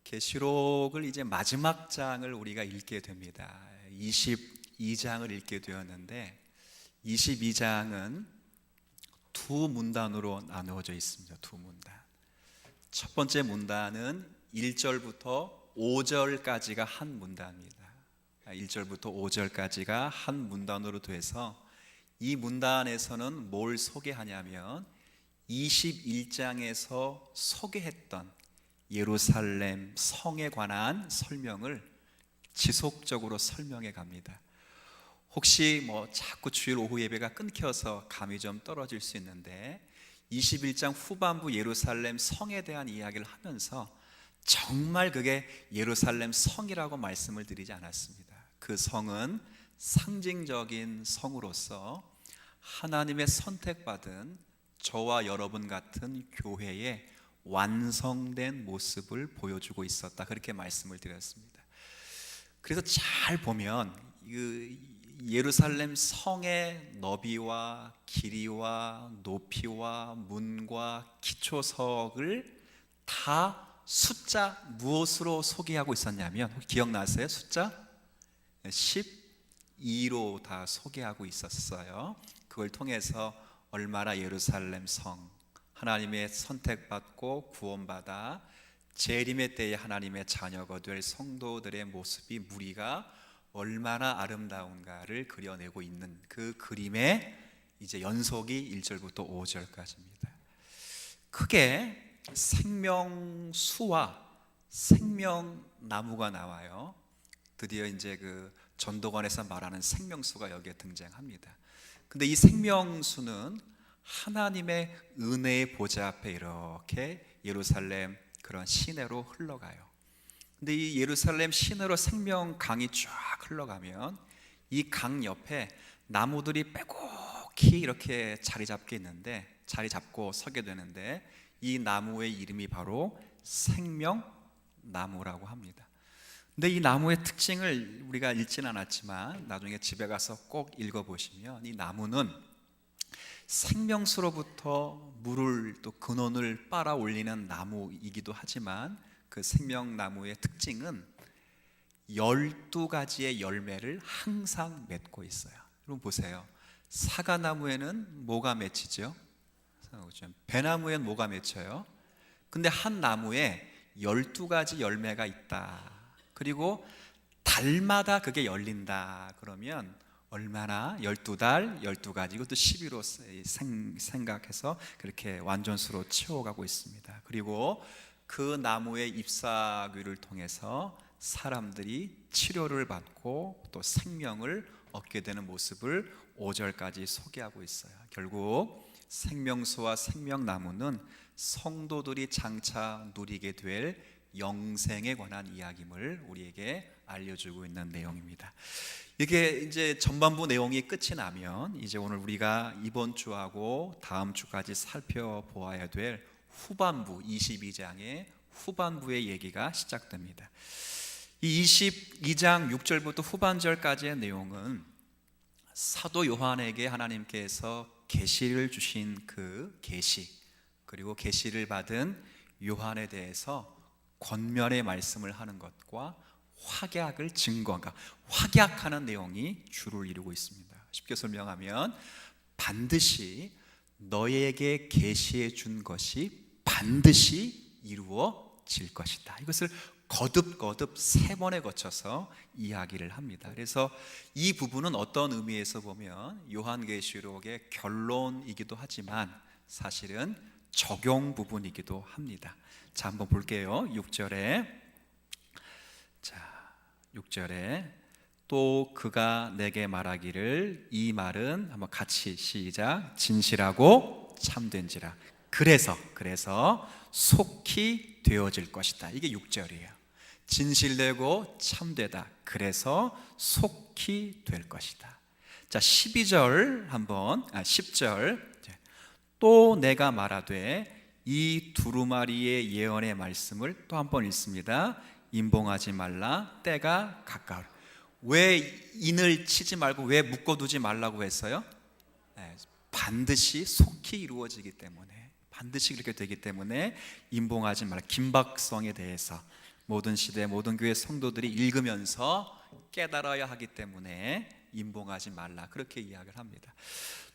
계시록을 이제 마지막 장을 우리가 읽게 됩니다. 22장을 읽게 되었는데 22장은 두 문단으로 나누어져 있습니다. 두 문단. 첫 번째 문단은 1절부터 5절까지가 한 문단입니다. 1절부터 5절까지가 한 문단으로 돼서 이 문단에서는 뭘 소개하냐면 21장에서 소개했던 예루살렘 성에 관한 설명을 지속적으로 설명해 갑니다. 혹시 자꾸 주일 오후 예배가 끊겨서 감이 좀 떨어질 수 있는데 21장 후반부 예루살렘 성에 대한 이야기를 하면서 정말 그게 예루살렘 성이라고 말씀을 드리지 않았습니다. 그 성은 상징적인 성으로서 하나님의 선택받은 저와 여러분 같은 교회의 완성된 모습을 보여주고 있었다, 그렇게 말씀을 드렸습니다. 그래서 잘 보면 예루살렘 성의 너비와 길이와 높이와 문과 기초석을 다 숫자 무엇으로 소개하고 있었냐면, 기억나세요? 숫자 12로 다 소개하고 있었어요. 그걸 통해서 얼마나 예루살렘 성, 하나님의 선택받고 구원받아 재림의 때에 하나님의 자녀가 될 성도들의 모습이, 무리가 얼마나 아름다운가를 그려내고 있는 그 그림의 이제 연속이 1절부터 5절까지입니다. 크게 생명수와 생명나무가 나와요. 드디어 이제 그 전도관에서 말하는 생명수가 여기에 등장합니다. 근데 이 생명수는 하나님의 은혜의 보좌 앞에 이렇게 예루살렘 그런 시내로 흘러가요. 근데 이 예루살렘 시내로 생명강이 쫙 흘러가면 이 강 옆에 나무들이 빼곡히 이렇게 자리 잡고 서게 되는데, 이 나무의 이름이 바로 생명나무라고 합니다. 근데 이 나무의 특징을 우리가 읽지는 않았지만 나중에 집에 가서 꼭 읽어보시면, 이 나무는 생명수로부터 물을 또 근원을 빨아 올리는 나무이기도 하지만, 그 생명나무의 특징은 12가지의 열매를 항상 맺고 있어요. 여러분 보세요. 사과나무에는 뭐가 맺히죠? 배나무에는 뭐가 맺혀요? 근데 한 나무에 12가지 열매가 있다. 그리고 달마다 그게 열린다. 그러면 얼마나 12달, 12가지, 이것도 12로 생각해서 그렇게 완전수로 채워가고 있습니다. 그리고 그 나무의 잎사귀를 통해서 사람들이 치료를 받고 또 생명을 얻게 되는 모습을 5절까지 소개하고 있어요. 결국 생명수와 생명나무는 성도들이 장차 누리게 될 영생에 관한 이야기임을 우리에게 알려주고 있는 내용입니다. 이게 이제 전반부 내용이 끝이 나면 이제 오늘 우리가 이번 주하고 다음 주까지 살펴보아야 될 후반부, 22장의 후반부의 얘기가 시작됩니다. 이 22장 6절부터 후반절까지의 내용은 사도 요한에게 하나님께서 계시를 주신 그 계시, 그리고 계시를 받은 요한에 대해서 권면의 말씀을 하는 것과 확약을 증거한가, 확약하는 내용이 주를 이루고 있습니다. 쉽게 설명하면 반드시 너에게 계시해 준 것이 반드시 이루어질 것이다. 이것을 거듭 세 번에 거쳐서 이야기를 합니다. 그래서 이 부분은 어떤 의미에서 보면 요한계시록의 결론이기도 하지만 사실은 적용 부분이기도 합니다. 자, 한번 볼게요. 6절에 또 그가 내게 말하기를, 이 말은 한번 같이 시작, 진실하고 참된지라. 그래서 속히 되어질 것이다. 이게 6절이에요. 진실되고 참되다. 그래서 속히 될 것이다. 자, 10절. 또 내가 말하되, 이 두루마리의 예언의 말씀을 또 한 번 읽습니다. 임봉하지 말라, 때가 가까우라. 왜 인을 치지 말고 왜 묶어두지 말라고 했어요? 반드시 속히 이루어지기 때문에, 반드시 그렇게 되기 때문에 임봉하지 말라. 김박성에 대해서 모든 시대 모든 교회 성도들이 읽으면서 깨달아야 하기 때문에 임봉하지 말라, 그렇게 이야기를 합니다.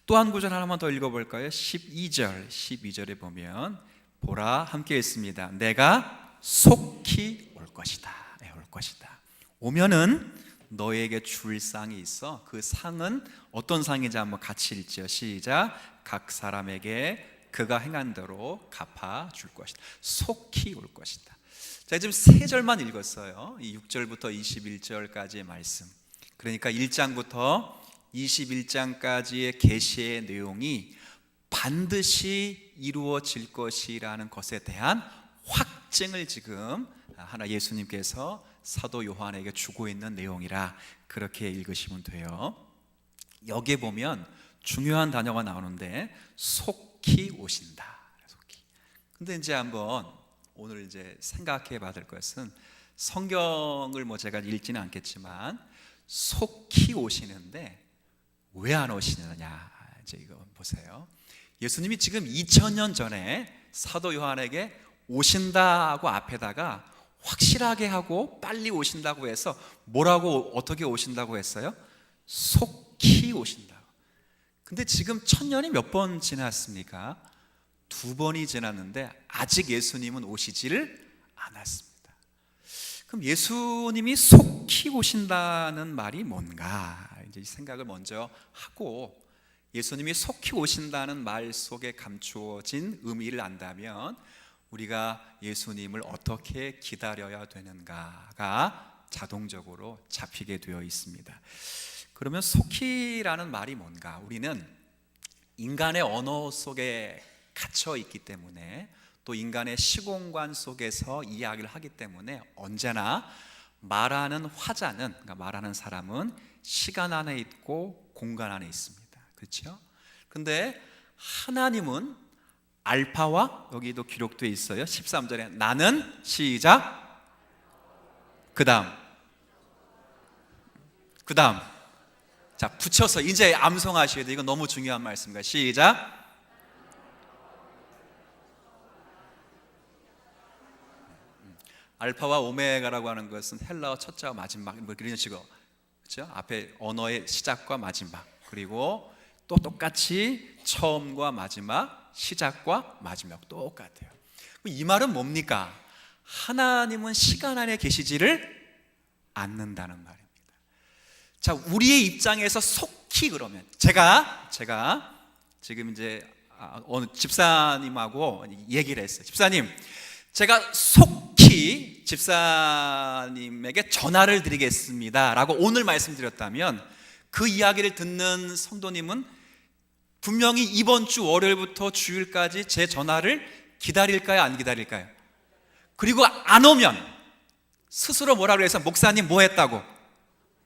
또 한 구절 하나만 더 읽어볼까요? 12절에 보면 보라, 함께 읽습니다. 내가 속히 올 것이다. 올 것이다. 오면은 너에게 줄 상이 있어. 그 상은 어떤 상인지 한번 같이 읽죠. 시작. 각 사람에게 그가 행한 대로 갚아 줄 것이다. 속히 올 것이다. 제가 지금 세 절만 읽었어요. 이 6절부터 21절까지의 말씀. 그러니까 1장부터 21장까지의 계시의 내용이 반드시 이루어질 것이라는 것에 대한 확증을 지금 하나 예수님께서 사도 요한에게 주고 있는 내용이라 그렇게 읽으시면 돼요. 여기에 보면 중요한 단어가 나오는데 속히 오신다. 속히. 근데 이제 한번 오늘 이제 생각해 봐야 될 것은, 성경을 제가 읽지는 않겠지만 속히 오시는데 왜 안 오시느냐, 이제 이거 보세요. 예수님이 지금 2000년 전에 사도 요한에게 오신다고 앞에다가 확실하게 하고 빨리 오신다고 해서 뭐라고 어떻게 오신다고 했어요? 속히 오신다고. 근데 지금 1000년이 몇 번 지났습니까? 2번이 지났는데 아직 예수님은 오시지를 않았습니다. 그럼 예수님이 속히 오신다는 말이 뭔가, 이제 이 생각을 먼저 하고, 예수님이 속히 오신다는 말 속에 감추어진 의미를 안다면 우리가 예수님을 어떻게 기다려야 되는가가 자동적으로 잡히게 되어 있습니다. 그러면 속히라는 말이 뭔가, 우리는 인간의 언어 속에 갇혀 있기 때문에, 또 인간의 시공간 속에서 이야기를 하기 때문에 언제나 말하는 화자는, 그러니까 말하는 사람은 시간 안에 있고 공간 안에 있습니다. 그렇죠? 근데 하나님은 알파와, 여기도 기록되어 있어요. 13절에 나는, 시작, 그 다음 자, 붙여서 이제 암송하셔야 돼요. 이거 너무 중요한 말씀입니다. 시작. 알파와 오메가라고 하는 것은 헬라어 첫자와 마지막, 그런 식으로, 그렇죠? 앞에 언어의 시작과 마지막, 그리고 또 똑같이 처음과 마지막, 시작과 마지막 똑같아요. 이 말은 뭡니까? 하나님은 시간 안에 계시지를 않는다는 말입니다. 자, 우리의 입장에서 속히, 그러면 제가 지금 이제 어느 집사님하고 얘기를 했어요. 집사님, 제가 속히 집사님에게 전화를 드리겠습니다 라고 오늘 말씀드렸다면, 그 이야기를 듣는 성도님은 분명히 이번 주 월요일부터 주일까지 제 전화를 기다릴까요, 안 기다릴까요? 그리고 안 오면 스스로 뭐라 그래서, 목사님 뭐 했다고?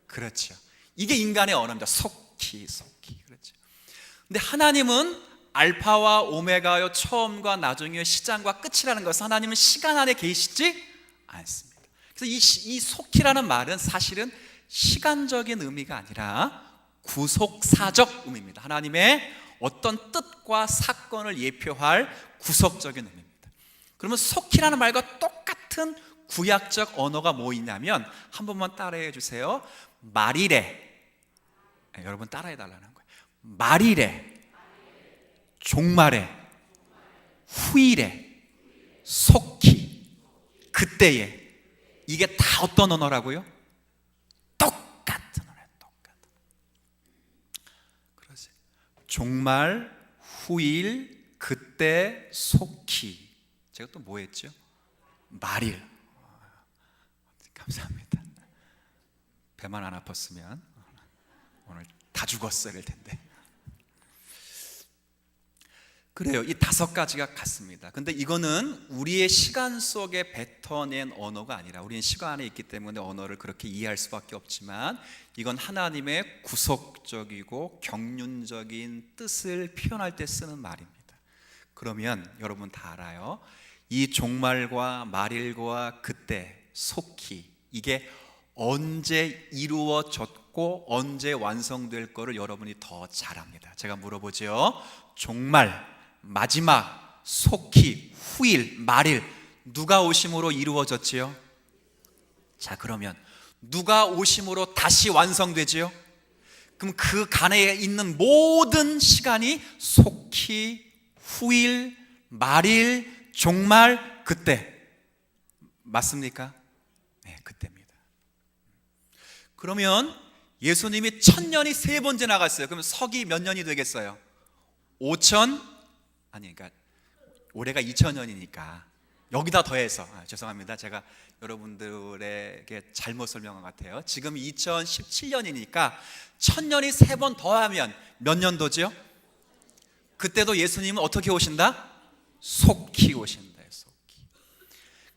그렇죠. 이게 인간의 언어입니다. 속히. 그렇죠. 근데 하나님은 알파와 오메가요, 처음과 나중이요, 시작과 끝이라는 것은 하나님은 시간 안에 계시지 않습니다. 그래서 이 속히라는 말은 사실은 시간적인 의미가 아니라 구속사적 의미입니다. 하나님의 어떤 뜻과 사건을 예표할 구속적인 의미입니다. 그러면 속히라는 말과 똑같은 구약적 언어가 뭐 있냐면, 한 번만 따라해 주세요. 말이래. 여러분 따라해 달라는 거예요. 말이래, 종말에, 후일에, 속히, 그때에. 이게 다 어떤 언어라고요? 똑같은 언어예요. 똑같은. 그러세요. 종말, 후일, 그때, 속히. 제가 또 뭐 했죠? 말일. 감사합니다. 배만 안 아팠으면 오늘 다 죽었어야 할 텐데. 그래요. 이 5가지가 같습니다. 근데 이거는 우리의 시간 속에 뱉어낸 언어가 아니라, 우리는 시간 안에 있기 때문에 언어를 그렇게 이해할 수밖에 없지만, 이건 하나님의 구속적이고 경륜적인 뜻을 표현할 때 쓰는 말입니다. 그러면 여러분 다 알아요. 이 종말과 말일과 그때, 속히, 이게 언제 이루어졌고 언제 완성될 거를 여러분이 더 잘 압니다. 제가 물어보죠. 종말, 마지막, 속히, 후일, 말일 누가 오심으로 이루어졌지요? 자, 그러면 누가 오심으로 다시 완성되지요? 그럼 그 간에 있는 모든 시간이 속히, 후일, 말일, 종말, 그때 맞습니까? 네, 그때입니다. 그러면 예수님이 1000년이 3번 지나갔어요. 그러면 석이 몇 년이 되겠어요? 5000, 아니 그러니까 올해가 2000년이니까 여기다 더해서, 죄송합니다, 제가 여러분들에게 잘못 설명한 것 같아요. 지금 2017년이니까 1000년이 3번 더하면 몇 년도죠? 그때도 예수님은 어떻게 오신다? 속히 오신다. 속히.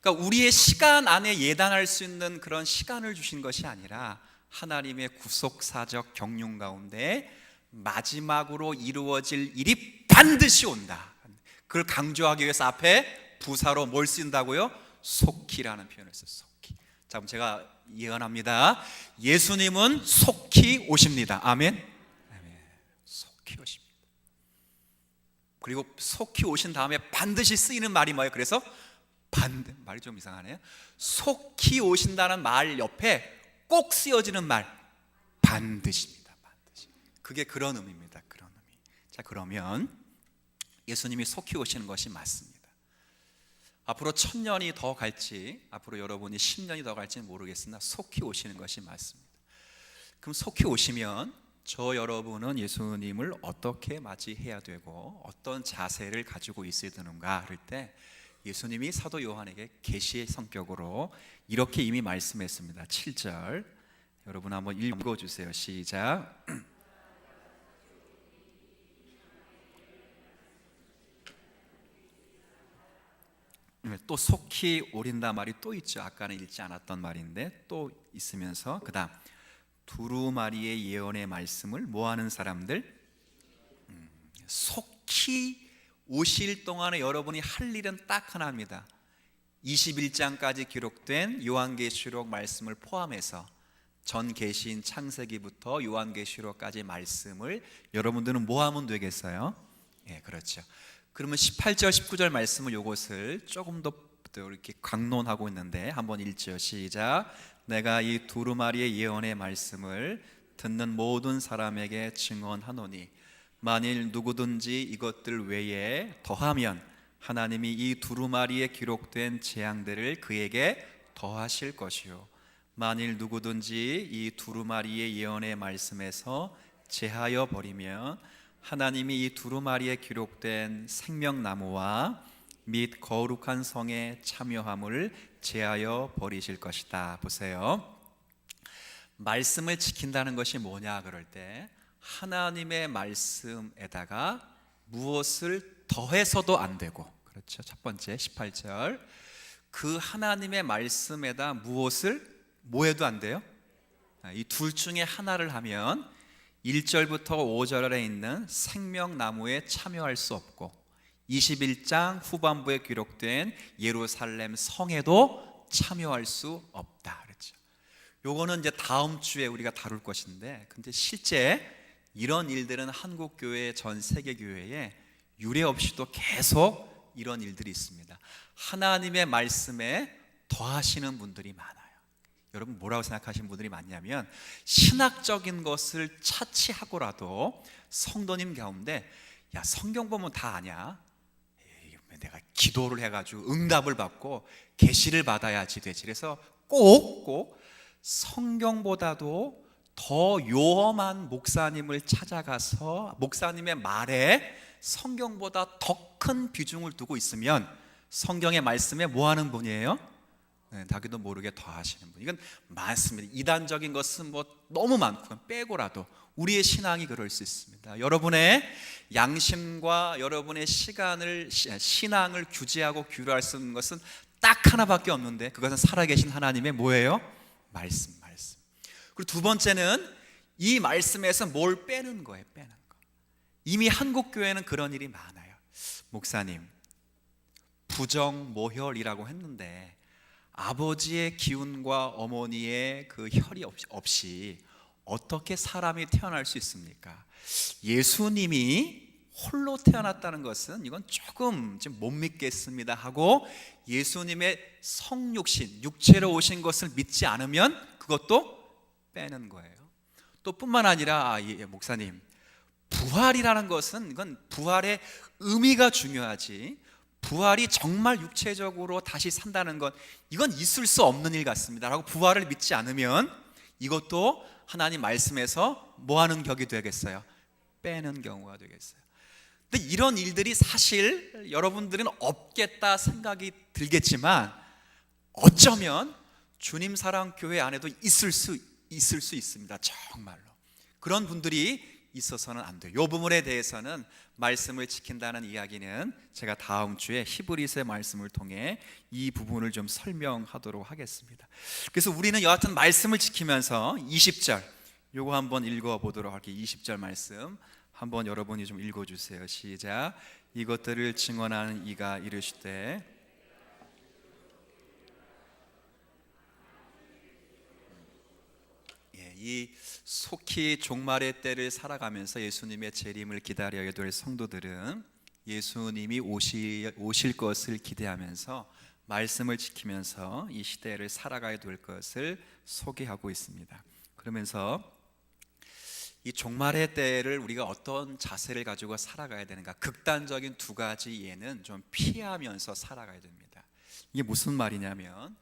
그러니까 우리의 시간 안에 예단할 수 있는 그런 시간을 주신 것이 아니라 하나님의 구속사적 경륜 가운데 마지막으로 이루어질 일이 반드시 온다. 그걸 강조하기 위해서 앞에 부사로 뭘 쓴다고요? 속히라는 표현을 써요. 속히. 자, 그럼 제가 예언합니다. 예수님은 속히 오십니다. 아멘. 아멘. 속히 오십니다. 그리고 속히 오신 다음에 반드시 쓰이는 말이 뭐예요? 그래서 말이 좀 이상하네요. 속히 오신다는 말 옆에 꼭 쓰여지는 말, 반드시입니다. 반드시. 그게 그런 의미입니다. 그런 의미. 자, 그러면 예수님이 속히 오시는 것이 맞습니다. 앞으로 1000년이 더 갈지, 앞으로 여러분이 10년이 더 갈지는 모르겠으나 속히 오시는 것이 맞습니다. 그럼 속히 오시면 저 여러분은 예수님을 어떻게 맞이해야 되고 어떤 자세를 가지고 있어야 되는가 할 때, 예수님이 사도 요한에게 계시의 성격으로 이렇게 이미 말씀했습니다. 7절 여러분 한번 읽어주세요. 시작. 또 속히 오린다 말이 또 있죠. 아까는 읽지 않았던 말인데 또 있으면서 그 다음 두루마리의 예언의 말씀을 뭐하는 사람들? 속히 오실 동안에 여러분이 할 일은 딱 하나입니다. 21장까지 기록된 요한계시록 말씀을 포함해서 전 계시인 창세기부터 요한계시록까지 말씀을 여러분들은 뭐 하면 되겠어요? 예, 그렇죠. 그러면 18절 19절 말씀을 요것을 조금 더 이렇게 강론하고 있는데 한번 읽죠. 시작. 내가 이 두루마리의 예언의 말씀을 듣는 모든 사람에게 증언하노니 만일 누구든지 이것들 외에 더하면 하나님이 이 두루마리에 기록된 재앙들을 그에게 더하실 것이요 만일 누구든지 이 두루마리의 예언의 말씀에서 제하여 버리면 하나님이 이 두루마리에 기록된 생명나무와 및 거룩한 성의 참여함을 제하여 버리실 것이다. 보세요. 말씀을 지킨다는 것이 뭐냐 그럴 때 하나님의 말씀에다가 무엇을 더해서도 안 되고, 그렇죠. 첫 번째 18절 그 하나님의 말씀에다 무엇을 뭐 해도 안 돼요? 이 둘 중에 하나를 하면 1절부터 5절에 있는 생명나무에 참여할 수 없고 21장 후반부에 기록된 예루살렘 성에도 참여할 수 없다 그랬죠. 요거는 이제 다음 주에 우리가 다룰 것인데, 근데 실제 이런 일들은 한국교회, 전 세계교회에 유례 없이도 계속 이런 일들이 있습니다. 하나님의 말씀에 더하시는 분들이 많아요. 여러분 뭐라고 생각하시는 분들이 많냐면 신학적인 것을 차치하고라도 성도님 가운데 야 성경 보면 다 아냐, 내가 기도를 해가지고 응답을 받고 계시를 받아야지 되지. 그래서 꼭 성경보다도 더 요험한 목사님을 찾아가서 목사님의 말에 성경보다 더 큰 비중을 두고 있으면 성경의 말씀에 뭐 하는 분이에요? 네, 자기도 모르게 더 하시는 분. 이건 많습니다. 이단적인 것은 뭐 너무 많고 빼고라도 우리의 신앙이 그럴 수 있습니다. 여러분의 양심과 여러분의 신앙을 규제하고 규율할 수 있는 것은 딱 하나밖에 없는데 그것은 살아계신 하나님의 뭐예요? 말씀. 그리고 두 번째는 이 말씀에서 뭘 빼는 거예요. 빼는 거. 이미 한국 교회는 그런 일이 많아요. 목사님, 부정모혈이라고 했는데 아버지의 기운과 어머니의 그 혈이 없이 어떻게 사람이 태어날 수 있습니까? 예수님이 홀로 태어났다는 것은 이건 조금 좀 못 믿겠습니다 하고 예수님의 성육신, 육체로 오신 것을 믿지 않으면 그것도 빼는 거예요. 또 뿐만 아니라 목사님, 부활이라는 것은 이건 부활의 의미가 중요하지, 부활이 정말 육체적으로 다시 산다는 것, 이건 있을 수 없는 일 같습니다 라고 부활을 믿지 않으면 이것도 하나님 말씀에서 뭐 하는 격이 되겠어요? 빼는 경우가 되겠어요. 근데 이런 일들이 사실 여러분들은 없겠다 생각이 들겠지만 어쩌면 주님 사랑 교회 안에도 있을 수 있습니다. 정말로 그런 분들이 있어서는 안 돼요. 이 부분에 대해서는 말씀을 지킨다는 이야기는 제가 다음 주에 히브리서의 말씀을 통해 이 부분을 좀 설명하도록 하겠습니다. 그래서 우리는 여하튼 말씀을 지키면서 20절 요거 한번 읽어보도록 할게요. 20절 말씀 한번 여러분이 좀 읽어주세요. 시작. 이것들을 증언하는 이가 이르시되 이 속히 종말의 때를 살아가면서 예수님의 재림을 기다려야 될 성도들은 예수님이 오실 것을 기대하면서 말씀을 지키면서 이 시대를 살아가야 될 것을 소개하고 있습니다. 그러면서 이 종말의 때를 우리가 어떤 자세를 가지고 살아가야 되는가, 극단적인 두 가지 예는 좀 피하면서 살아가야 됩니다. 이게 무슨 말이냐면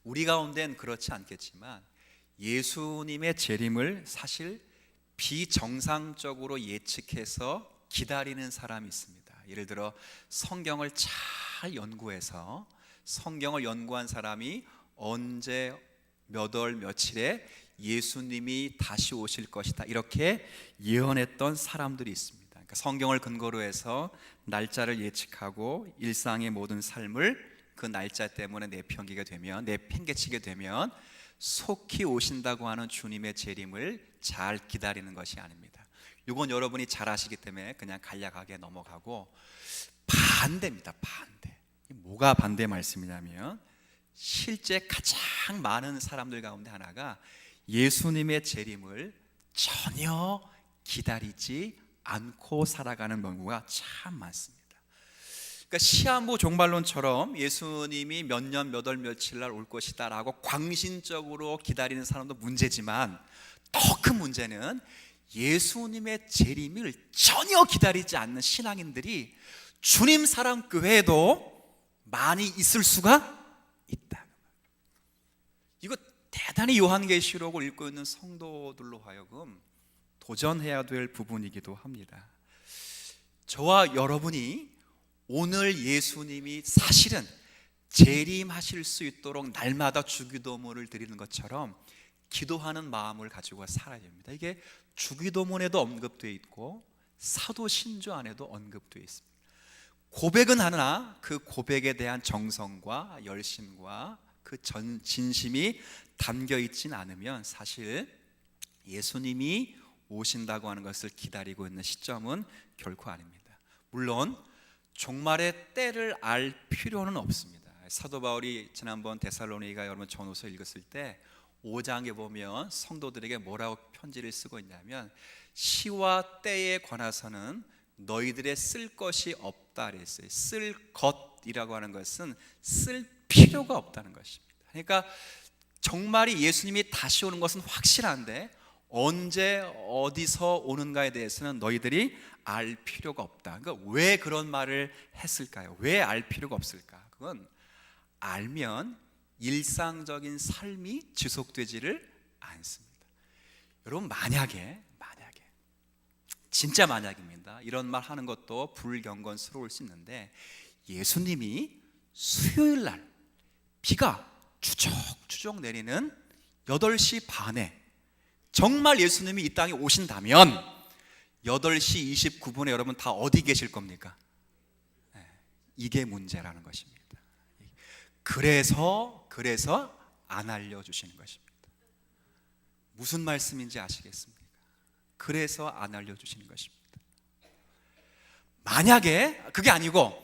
우리 가운데는 그렇지 않겠지만 예수님의 재림을 사실 비정상적으로 예측해서 기다리는 사람이 있습니다. 예를 들어 성경을 잘 연구해서 성경을 연구한 사람이 언제 몇 월 며칠에 예수님이 다시 오실 것이다 이렇게 예언했던 사람들이 있습니다. 그러니까 성경을 근거로 해서 날짜를 예측하고 일상의 모든 삶을 그 날짜 때문에 내팽개치게 되면 속히 오신다고 하는 주님의 재림을 잘 기다리는 것이 아닙니다. 이건 여러분이 잘 아시기 때문에 그냥 간략하게 넘어가고, 반대입니다. 반대. 뭐가 반대 말씀이냐면 실제 가장 많은 사람들 가운데 하나가 예수님의 재림을 전혀 기다리지 않고 살아가는 경우가 참 많습니다. 그러니까 시한부 종말론처럼 예수님이 몇 년 몇 월 며칠 날 올 것이다 라고 광신적으로 기다리는 사람도 문제지만 더 큰 문제는 예수님의 재림을 전혀 기다리지 않는 신앙인들이 주님 사랑 교회에도 많이 있을 수가 있다. 이거 대단히 요한계시록을 읽고 있는 성도들로 하여금 도전해야 될 부분이기도 합니다. 저와 여러분이 오늘 예수님이 사실은 재림하실 수 있도록 날마다 주기도문을 드리는 것처럼 기도하는 마음을 가지고 살아야 됩니다. 이게 주기도문에도 언급되어 있고 사도신조 안에도 언급되어 있습니다. 고백은 하나 그 고백에 대한 정성과 열심과 그 진심이 담겨 있진 않으면 사실 예수님이 오신다고 하는 것을 기다리고 있는 시점은 결코 아닙니다. 물론 종말의 때를 알 필요는 없습니다. 사도 바울이 지난번 데살로니가 여러분 전후서 읽었을 때 5장에 보면 성도들에게 뭐라고 편지를 쓰고 있냐면 시와 때에 관해서는 너희들의 쓸 것이 없다 그랬어요. 쓸 것이라고 하는 것은 쓸 필요가 없다는 것입니다. 그러니까 정말이 예수님이 다시 오는 것은 확실한데 언제 어디서 오는가에 대해서는 너희들이 알 필요가 없다. 그러니까 왜 그런 말을 했을까요? 왜 알 필요가 없을까? 그건 알면 일상적인 삶이 지속되지를 않습니다. 여러분 만약에 진짜 만약입니다. 이런 말 하는 것도 불경건스러울 수 있는데 예수님이 수요일 날 비가 추적추적 내리는 8시 반에 정말 예수님이 이 땅에 오신다면 8시 29분에 여러분 다 어디 계실 겁니까? 이게 문제라는 것입니다. 그래서 안 알려주시는 것입니다. 무슨 말씀인지 아시겠습니까? 그래서 안 알려주시는 것입니다. 만약에 그게 아니고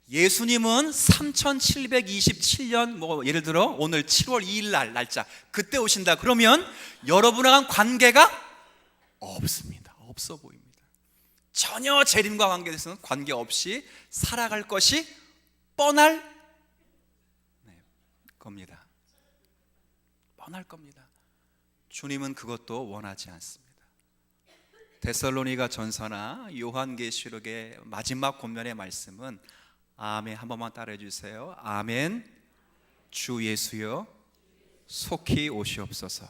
예수님은 3727년 예를 들어 오늘 7월 2일 날 날짜 그때 오신다 그러면 여러분하고는 관계가 없습니다. 없어 보입니다. 전혀 재림과 관계없이 살아갈 것이 뻔할 겁니다. 뻔할 겁니다. 주님은 그것도 원하지 않습니다. 데살로니가 전서나 요한계시록의 마지막 권면의 말씀은 아멘, 한 번만 따라해 주세요. 아멘. 주 예수여 속히 오시옵소서.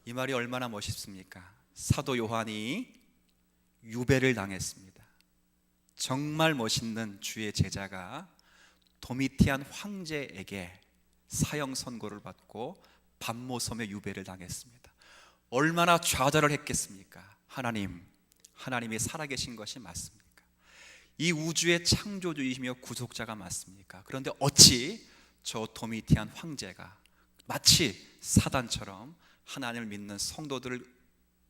이 말이 얼마나 멋있습니까? 사도 요한이 유배를 당했습니다. 정말 멋있는 주의 제자가 도미티안 황제에게 사형 선고를 받고 반모섬에 유배를 당했습니다. 얼마나 좌절을 했겠습니까? 하나님이 살아계신 것이 맞습니까? 이 우주의 창조주이시며 구속자가 맞습니까? 그런데 어찌 저 도미티안 황제가 마치 사단처럼 하나님을 믿는 성도들을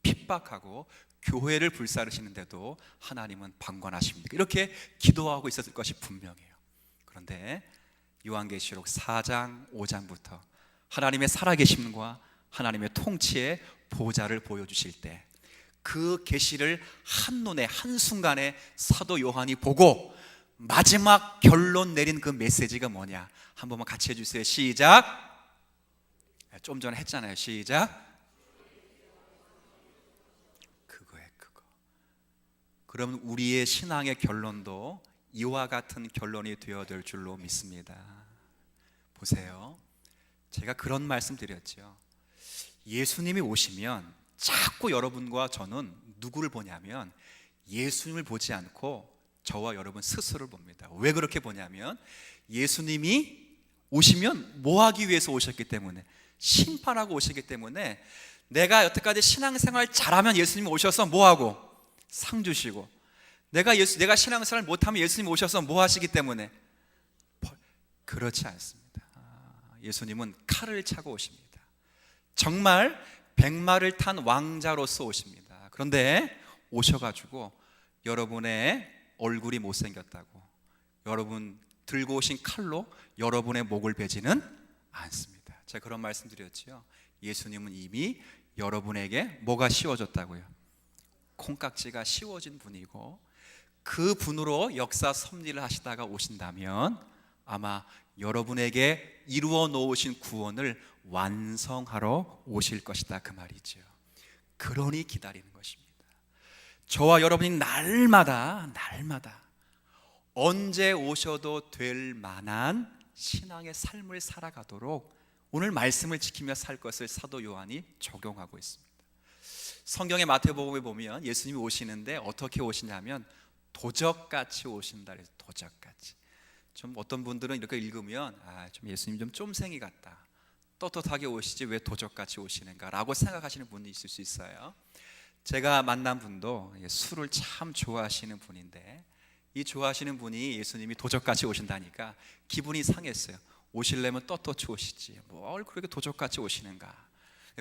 핍박하고 교회를 불사르시는데도 하나님은 방관하십니까? 이렇게 기도하고 있었을 것이 분명해요. 그런데 요한계시록 4장 5장부터 하나님의 살아계심과 하나님의 통치의 보좌를 보여주실 때 그 계시를 한눈에 한순간에 사도 요한이 보고 마지막 결론 내린 그 메시지가 뭐냐? 한 번만 같이 해주세요. 시작. 좀 전에 했잖아요. 시작. 그거예요, 그거. 그러면 우리의 신앙의 결론도 이와 같은 결론이 되어야 될 줄로 믿습니다. 보세요, 제가 그런 말씀 드렸죠. 예수님이 오시면 자꾸 여러분과 저는 누구를 보냐면 예수님을 보지 않고 저와 여러분 스스로를 봅니다. 왜 그렇게 보냐면 예수님이 오시면 뭐 하기 위해서 오셨기 때문에, 심판하고 오시기 때문에, 내가 여태까지 신앙생활 잘하면 예수님이 오셔서 뭐 하고? 상 주시고, 내가 신앙생활 못하면 예수님이 오셔서 뭐 하시기 때문에? 그렇지 않습니다. 예수님은 칼을 차고 오십니다. 정말 백마를 탄 왕자로서 오십니다. 그런데 오셔가지고 여러분의 얼굴이 못생겼다고 여러분 들고 오신 칼로 여러분의 목을 베지는 않습니다. 제가 그런 말씀 드렸죠. 예수님은 이미 여러분에게 뭐가 씌워졌다고요? 콩깍지가 씌워진 분이고, 그 분으로 역사 섭리를 하시다가 오신다면 아마 여러분에게 이루어 놓으신 구원을 완성하러 오실 것이다, 그 말이죠. 그러니 기다리는 것입니다. 저와 여러분이 날마다 언제 오셔도 될 만한 신앙의 삶을 살아가도록 오늘 말씀을 지키며 살 것을 사도 요한이 적용하고 있습니다. 성경의 마태복음에 보면 예수님이 오시는데 어떻게 오시냐면 도적같이 오신다 그래서 도적같이. 좀 어떤 분들은 이렇게 읽으면 좀 예수님 좀 쫌생이 같다, 떳떳하게 오시지 왜 도적같이 오시는가 라고 생각하시는 분이 있을 수 있어요. 제가 만난 분도 술을 참 좋아하시는 분인데, 이 좋아하시는 분이 예수님이 도적같이 오신다니까 기분이 상했어요. 오시려면 떳떳이 오시지 뭘 그렇게 도적같이 오시는가.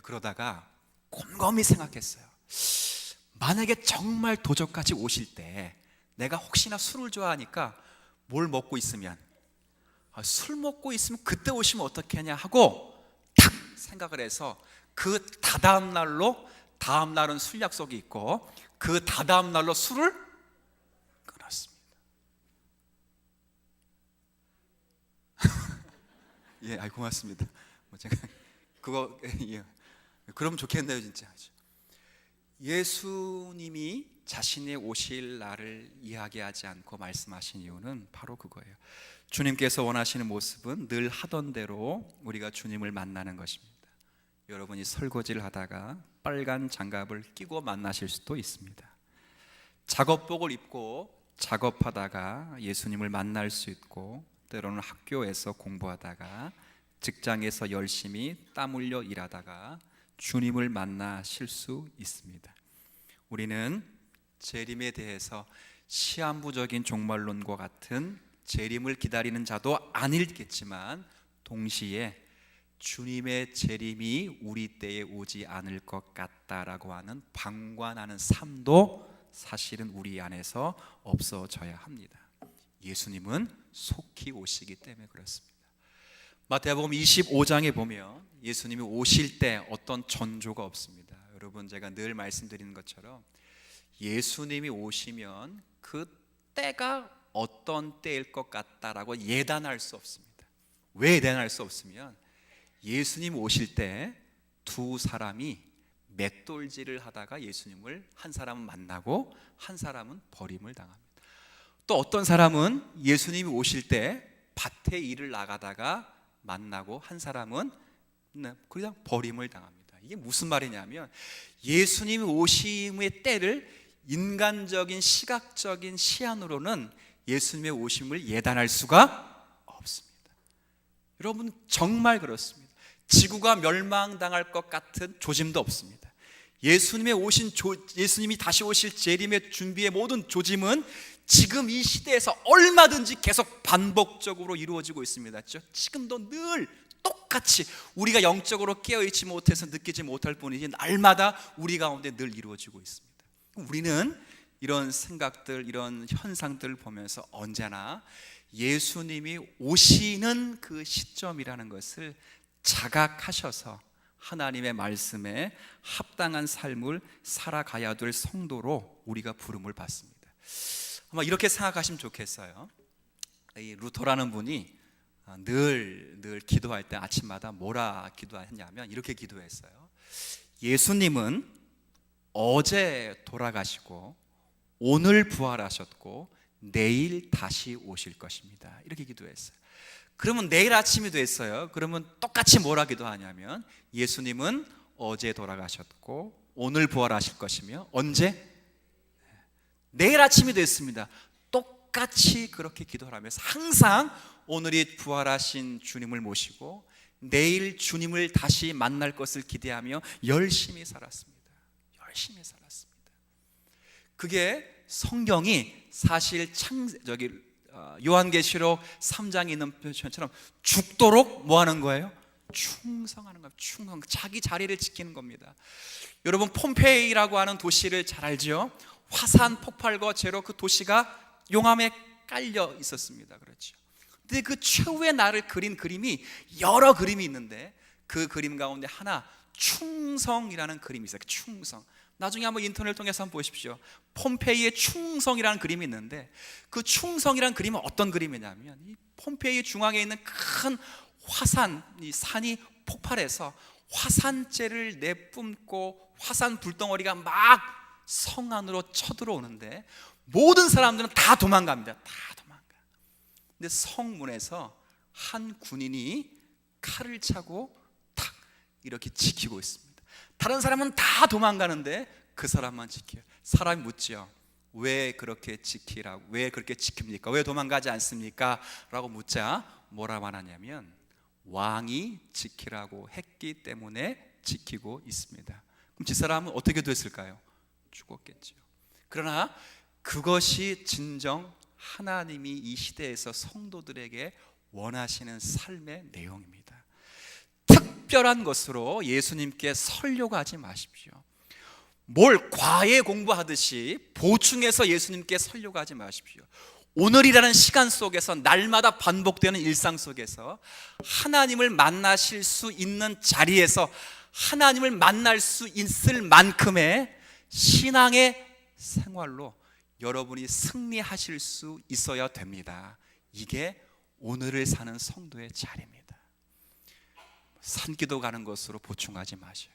그러다가 곰곰이 생각했어요. 만약에 정말 도적같이 오실 때 내가 혹시나 술을 좋아하니까 뭘 먹고 있으면, 술 먹고 있으면 그때 오시면 어떻게 하냐 하고 탁 생각을 해서 그 다다음 날로, 다음 날은 술 약속이 있고 그 다다음 날로 술을 끊었습니다. 예, 고맙습니다. 제가 그거 그러면 좋겠네요, 진짜. 예수님이 자신이 오실 날을 이야기하지 않고 말씀하신 이유는 바로 그거예요. 주님께서 원하시는 모습은 늘 하던 대로 우리가 주님을 만나는 것입니다. 여러분이 설거지를 하다가 빨간 장갑을 끼고 만나실 수도 있습니다. 작업복을 입고 작업하다가 예수님을 만날 수 있고, 때로는 학교에서 공부하다가, 직장에서 열심히 땀 흘려 일하다가 주님을 만나실 수 있습니다. 우리는 재림에 대해서 시한부적인 종말론과 같은 재림을 기다리는 자도 아니겠지만, 동시에 주님의 재림이 우리 때에 오지 않을 것 같다라고 하는 방관하는 삶도 사실은 우리 안에서 없어져야 합니다. 예수님은 속히 오시기 때문에 그렇습니다. 마태복음 25장에 보면 예수님이 오실 때 어떤 전조가 없습니다. 여러분, 제가 늘 말씀드리는 것처럼 예수님이 오시면 그 때가 어떤 때일 것 같다라고 예단할 수 없습니다. 왜 예단할 수 없으면 예수님 오실 때 두 사람이 맷돌질을 하다가 예수님을 한 사람은 만나고 한 사람은 버림을 당합니다. 또 어떤 사람은 예수님이 오실 때 밭에 일을 나가다가 만나고 한 사람은 그냥 버림을 당합니다. 이게 무슨 말이냐면 예수님이 오심의 때를 인간적인 시각적인 시안으로는 예수님의 오심을 예단할 수가 없습니다. 여러분 정말 그렇습니다. 지구가 멸망당할 것 같은 조짐도 없습니다. 예수님이 다시 오실 재림의 준비의 모든 조짐은 지금 이 시대에서 얼마든지 계속 반복적으로 이루어지고 있습니다. 지금도 늘 똑같이 우리가 영적으로 깨어있지 못해서 느끼지 못할 뿐이지 날마다 우리 가운데 늘 이루어지고 있습니다. 우리는 이런 생각들, 이런 현상들을 보면서 언제나 예수님이 오시는 그 시점이라는 것을 자각하셔서 하나님의 말씀에 합당한 삶을 살아가야 될 성도로 우리가 부름을 받습니다. 아마 이렇게 생각하시면 좋겠어요. 이 루터라는 분이 늘 기도할 때 아침마다 뭐라 기도했냐면 이렇게 기도했어요. 예수님은 어제 돌아가시고 오늘 부활하셨고 내일 다시 오실 것입니다. 이렇게 기도했어요. 그러면 내일 아침이 됐어요. 그러면 똑같이 뭐라 기도하냐면 예수님은 어제 돌아가셨고 오늘 부활하실 것이며 언제? 내일 아침이 됐습니다. 똑같이 그렇게 기도를 하면서 항상 오늘이 부활하신 주님을 모시고 내일 주님을 다시 만날 것을 기대하며 열심히 살았습니다. 열심히 살았습니다. 그게 성경이 사실 요한계시록 3장에 있는 표현처럼 죽도록 뭐 하는 거예요? 충성하는 거예요. 충성, 자기 자리를 지키는 겁니다. 여러분 폼페이라고 하는 도시를 잘 알죠? 화산 폭발과 죄로 그 도시가 용암에 깔려 있었습니다. 그렇죠. 근데 그 최후의 날을 그린 그림이 여러 그림이 있는데 그 그림 가운데 하나 충성이라는 그림이 있어요. 충성. 나중에 한번 인터넷을 통해서 한번 보십시오. 폼페이의 충성이라는 그림이 있는데 그 충성이라는 그림은 어떤 그림이냐면 이 폼페이 중앙에 있는 큰 화산, 이 산이 폭발해서 화산재를 내뿜고 화산 불덩어리가 막 성 안으로 쳐들어오는데 모든 사람들은 다 도망갑니다. 다 도망가. 근데 성문에서 한 군인이 칼을 차고 탁 이렇게 지키고 있습니다. 다른 사람은 다 도망가는데 그 사람만 지켜요. 사람이 묻죠. 왜 그렇게 지키라고? 왜 그렇게 지킵니까? 왜 도망가지 않습니까? 라고 묻자 뭐라 말하냐면 왕이 지키라고 했기 때문에 지키고 있습니다. 그럼 그 사람은 어떻게 됐을까요? 죽었겠죠. 그러나 그것이 진정 하나님이 이 시대에서 성도들에게 원하시는 삶의 내용입니다. 특별한 것으로 예수님께 설려고 하지 마십시오. 뭘 과외 공부하듯이 보충해서 예수님께 설려고 하지 마십시오. 오늘이라는 시간 속에서 날마다 반복되는 일상 속에서 하나님을 만나실 수 있는 자리에서 하나님을 만날 수 있을 만큼의 신앙의 생활로 여러분이 승리하실 수 있어야 됩니다. 이게 오늘을 사는 성도의 자리입니다. 산기도 가는 것으로 보충하지 마세요.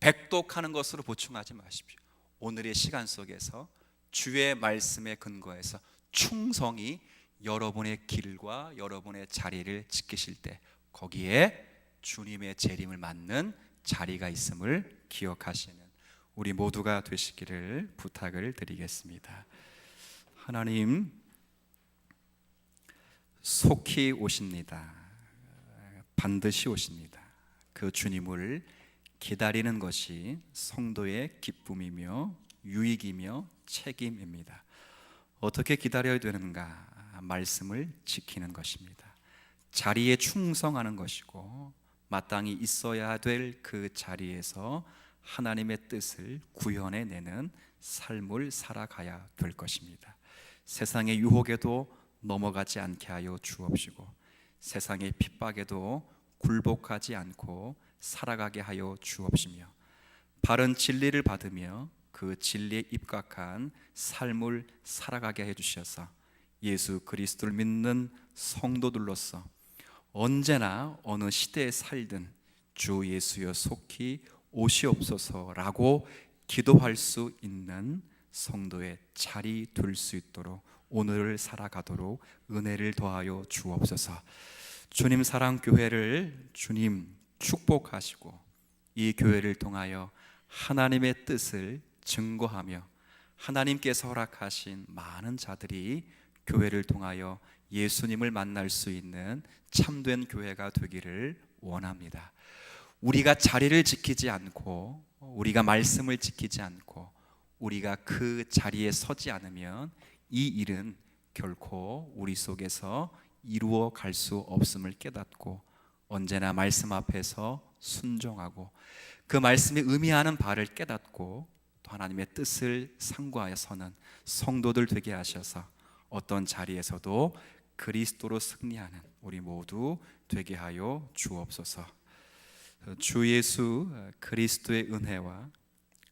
백독하는 것으로 보충하지 마십시오. 오늘의 시간 속에서 주의 말씀에 근거해서 충성이 여러분의 길과 여러분의 자리를 지키실 때 거기에 주님의 재림을 맞는 자리가 있음을 기억하시는 우리 모두가 되시기를 부탁을 드리겠습니다. 하나님 속히 오십니다. 반드시 오십니다. 그 주님을 기다리는 것이 성도의 기쁨이며 유익이며 책임입니다. 어떻게 기다려야 되는가? 말씀을 지키는 것입니다. 자리에 충성하는 것이고 마땅히 있어야 될 그 자리에서 하나님의 뜻을 구현해내는 삶을 살아가야 될 것입니다. 세상의 유혹에도 넘어가지 않게 하여 주옵시고 세상의 핍박에도 굴복하지 않고 살아가게 하여 주옵시며 바른 진리를 받으며 그 그 진리에 입각한 삶을 살아가게 해주셔서 예수 그리스도를 믿는 성도들로서 언제나 어느 시대에 살든 주 예수여 속히 오시옵소서라고 기도할 수 있는 성도의 자리 될 수 있도록 오늘을 살아가도록 은혜를 더하여 주옵소서. 주님 사랑 교회를 주님 축복하시고 이 교회를 통하여 하나님의 뜻을 증거하며 하나님께서 허락하신 많은 자들이 교회를 통하여 예수님을 만날 수 있는 참된 교회가 되기를 원합니다. 우리가 자리를 지키지 않고 우리가 말씀을 지키지 않고 우리가 그 자리에 서지 않으면 이 일은 결코 우리 속에서 이루어 갈 수 없음을 깨닫고 언제나 말씀 앞에서 순종하고 그 말씀이 의미하는 바를 깨닫고 또 하나님의 뜻을 상고하여서는 성도들 되게 하셔서 어떤 자리에서도 그리스도로 승리하는 우리 모두 되게 하여 주옵소서. 주 예수 그리스도의 은혜와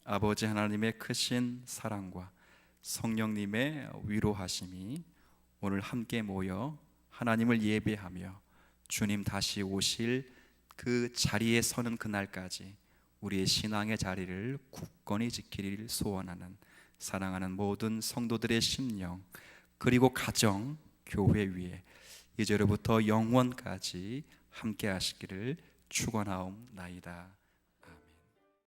아버지 하나님의 크신 사랑과 성령님의 위로하심이 오늘 함께 모여 하나님을 예배하며 주님 다시 오실 그 자리에 서는 그날까지 우리의 신앙의 자리를 굳건히 지키기를 소원하는 사랑하는 모든 성도들의 심령 그리고 가정, 교회 위에 이제로부터 영원까지 함께 하시기를 축원하옵나이다.